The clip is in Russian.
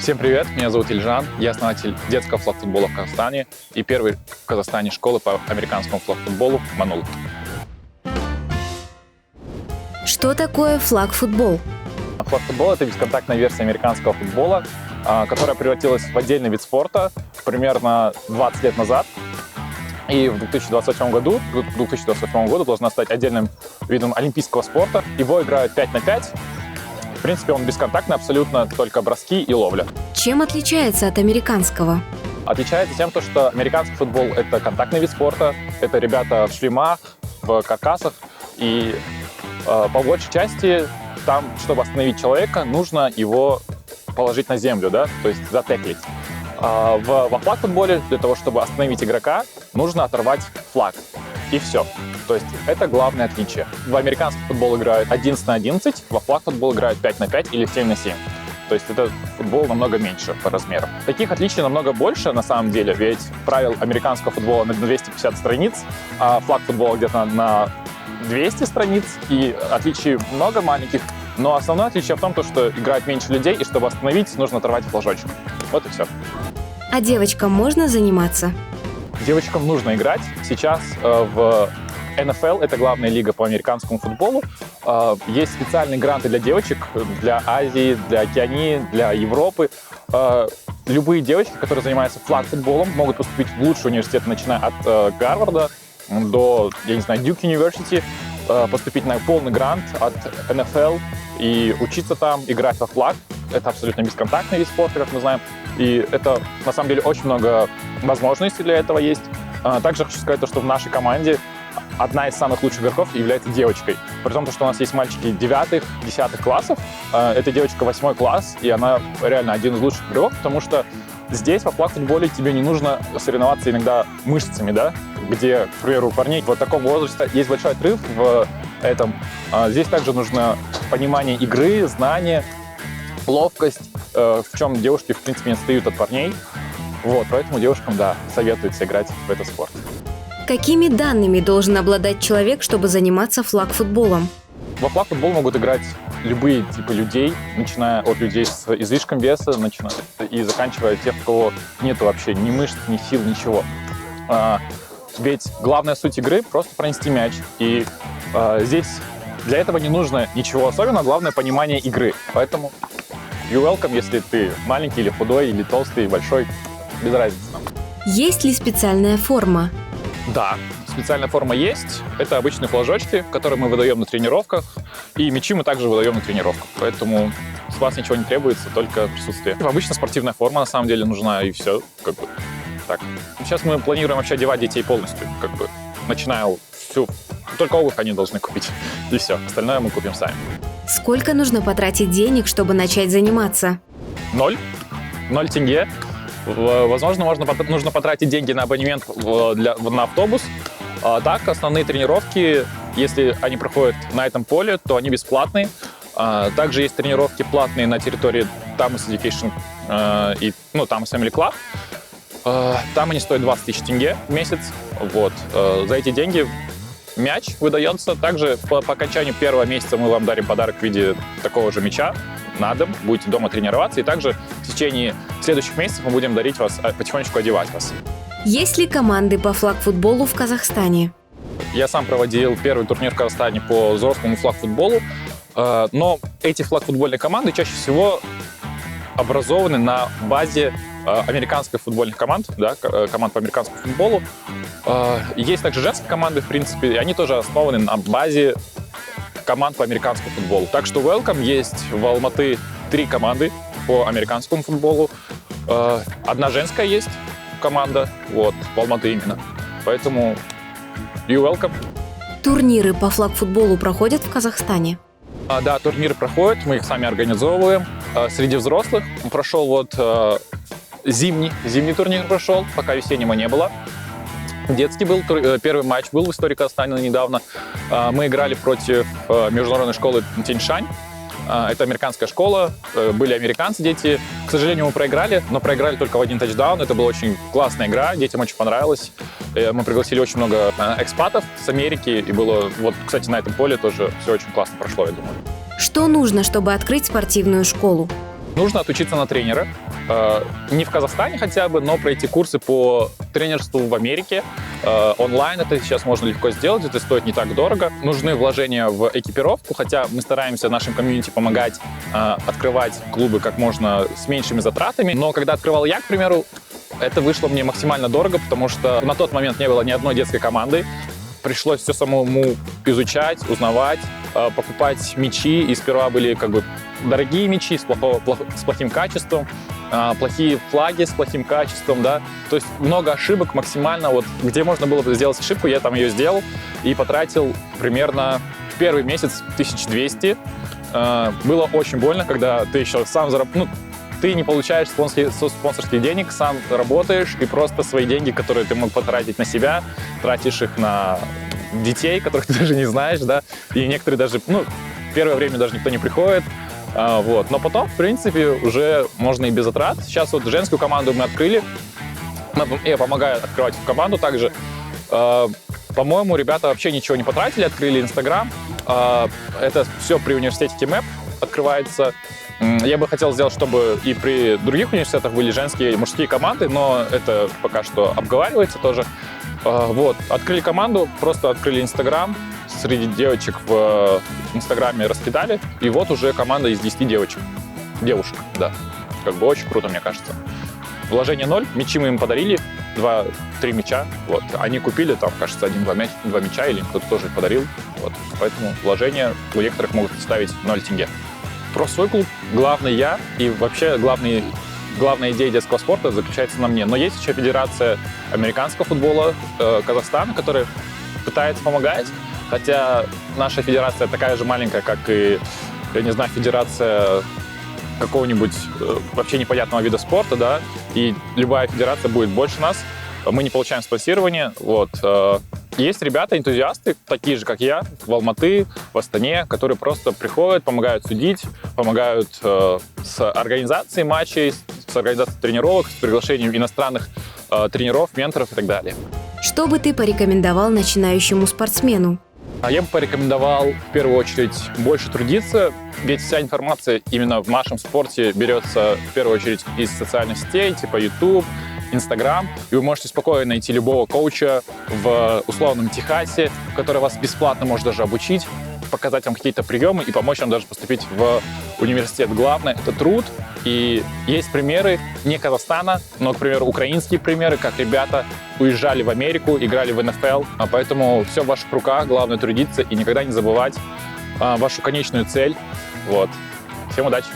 Всем привет, меня зовут Ильжан, я основатель детского флаг-футбола в Казахстане и первой в Казахстане школы по американскому флаг-футболу «Манул». Что такое флаг-футбол? Флаг-футбол — это бесконтактная версия американского футбола, которая превратилась в отдельный вид спорта примерно 20 лет назад. И в 2028 году должна стать отдельным видом олимпийского спорта. Его играют 5 на 5. В принципе, он бесконтактный абсолютно, только броски и ловля. Чем отличается от американского? Отличается тем, что американский футбол — это контактный вид спорта, это ребята в шлемах, в каркасах, и по большей части там, чтобы остановить человека, нужно его положить на землю, да, то есть затеклить. Во флаг-футболе для того, чтобы остановить игрока, нужно оторвать флаг, и все. То есть это главное отличие. В американский футбол играют 11 на 11, во флаг-футбол играют 5 на 5 или 7 на 7. То есть это футбол намного меньше по размеру. Таких отличий намного больше на самом деле, ведь правил американского футбола на 250 страниц, а флаг-футбола где-то на 200 страниц, и отличий много маленьких. Но основное отличие в том, что играет меньше людей, и чтобы остановить, нужно оторвать флажочек. Вот и все. А девочкам можно заниматься? Девочкам нужно играть. Сейчас в NFL, это главная лига по американскому футболу, есть специальные гранты для девочек, для Азии, для Океании, для Европы. Любые девочки, которые занимаются флаг-футболом, могут поступить в лучшие университеты, начиная от Гарварда до, я не знаю, Duke University, поступить на полный грант от NFL и учиться там, играть во флаг. Это абсолютно бесконтактный вид спорта, как мы знаем. И это, на самом деле, очень много возможностей для этого есть. Также хочу сказать, что в нашей команде одна из самых лучших игроков является девочкой. При том, что у нас есть мальчики 9-10 классов. Эта девочка 8 класс, и она реально один из лучших игроков, потому что здесь во флаг-футболе тебе не нужно соревноваться иногда мышцами, да, где, к примеру, у парней вот такого возраста есть большой отрыв в этом. Здесь также нужно понимание игры, знание, ловкость, в чем девушки, в принципе, не отстают от парней. Вот, поэтому девушкам, да, советуется играть в этот спорт. Какими данными должен обладать человек, чтобы заниматься флаг-футболом? Во флаг-футбол могут играть любые типы людей, начиная от людей с излишком веса, и заканчивая тех, у кого нет вообще ни мышц, ни сил, ничего. Ведь главная суть игры — просто пронести мяч. И здесь для этого не нужно ничего особенного, главное — понимание игры. Поэтому you're welcome, если ты маленький или худой, или толстый, или большой, без разницы нам. Есть ли специальная форма? Да, специальная форма есть. Это обычные флажочки, которые мы выдаем на тренировках. И мячи мы также выдаем на тренировках. Поэтому с вас ничего не требуется, только присутствие. Обычно спортивная форма на самом деле нужна, и все. Так. Сейчас мы планируем вообще одевать детей полностью. Начиная всю. Только обувь они должны купить. И все. Остальное мы купим сами. Сколько нужно потратить денег, чтобы начать заниматься? 0 тенге. Возможно, нужно потратить деньги на абонемент на автобус. Так, основные тренировки, если они проходят на этом поле, то они бесплатные. Также есть тренировки платные на территории Tamas Education и Tamas Family Club. Там они стоят 20 тысяч тенге в месяц. Вот. За эти деньги мяч выдается. Также по окончанию первого месяца мы вам дарим подарок в виде такого же мяча на дом. Будете дома тренироваться. И также в течение следующих месяцев мы будем дарить вас, потихонечку одевать вас. Есть ли команды по флаг-футболу в Казахстане? Я сам проводил первый турнир в Казахстане по взрослому флаг-футболу. Но эти флаг-футбольные команды чаще всего образованы на базе американских футбольных команд, да, команд по американскому футболу. Есть также женские команды, в принципе, и они тоже основаны на базе команд по американскому футболу. Так что welcome, есть в Алматы 3 команды по американскому футболу. Одна женская есть команда, вот, в Алматы именно. Поэтому you welcome. Турниры по флаг-футболу проходят в Казахстане? Да, турниры проходят, мы их сами организовываем. Среди взрослых прошел зимний турнир прошел, пока весеннего не было. Детский был, первый матч был в истории Казахстана недавно. Мы играли против международной школы Тяньшань. Это американская школа, были американцы, дети. К сожалению, мы проиграли, но проиграли только в 1 тачдаун. Это была очень классная игра, детям очень понравилось. Мы пригласили очень много экспатов с Америки, и было, кстати, на этом поле тоже все очень классно прошло, я думаю. Что нужно, чтобы открыть спортивную школу? Нужно отучиться на тренера, не в Казахстане хотя бы, но пройти курсы по тренерству в Америке. Онлайн это сейчас можно легко сделать, это стоит не так дорого. Нужны вложения в экипировку, хотя мы стараемся нашим комьюнити помогать открывать клубы как можно с меньшими затратами. Но когда открывал я, к примеру, это вышло мне максимально дорого, потому что на тот момент не было ни одной детской команды. Пришлось все самому изучать, узнавать, покупать мячи. И сперва были как бы дорогие мячи с плохим качеством, плохие флаги с плохим качеством, да. То есть много ошибок максимально. Вот где можно было бы сделать ошибку, я там ее сделал и потратил примерно в первый месяц 1200. Было очень больно, когда ты еще сам ты не получаешь спонсорских денег, сам работаешь, и просто свои деньги, которые ты мог потратить на себя, тратишь их на детей, которых ты даже не знаешь, да, и некоторые даже, первое время даже никто не приходит, вот. Но потом, в принципе, уже можно и без затрат. Сейчас вот женскую команду мы открыли, я помогаю открывать команду также. По-моему, ребята вообще ничего не потратили, открыли Инстаграм. Это все при университете КИМЭП открывается. Я бы хотел сделать, чтобы и при других университетах были женские и мужские команды, но это пока что обговаривается тоже. Вот, открыли команду, просто открыли Инстаграм, среди девочек в Инстаграме раскидали, и вот уже команда из 10 девушек, да. Как бы очень круто, мне кажется. Вложение 0, мячи мы им подарили, 2-3 мяча, вот. Они купили там, кажется, 1-2 мяча, или кто-то тоже подарил, вот. Поэтому вложения у некоторых могут составить 0 тенге. Про свой клуб главный я, и вообще главная идея детского спорта заключается на мне. Но есть еще Федерация американского футбола Казахстана, которая пытается помогать, хотя наша федерация такая же маленькая, как и, я не знаю, федерация какого-нибудь вообще непонятного вида спорта, да, и любая федерация будет больше нас. Мы не получаем спонсирование, вот. Есть ребята, энтузиасты, такие же, как я, в Алматы, в Астане, которые просто приходят, помогают судить, помогают с организацией матчей, с организацией тренировок, с приглашением иностранных тренеров, менторов и так далее. Что бы ты порекомендовал начинающему спортсмену? Я бы порекомендовал в первую очередь больше трудиться, ведь вся информация именно в нашем спорте берется в первую очередь из социальных сетей, типа YouTube, Инстаграм, и вы можете спокойно найти любого коуча в условном Техасе, который вас бесплатно может даже обучить, показать вам какие-то приемы и помочь вам даже поступить в университет. Главное — это труд, и есть примеры не Казахстана, но, к примеру, украинские примеры, как ребята уезжали в Америку, играли в НФЛ, поэтому все в ваших руках, главное трудиться и никогда не забывать вашу конечную цель. Вот. Всем удачи!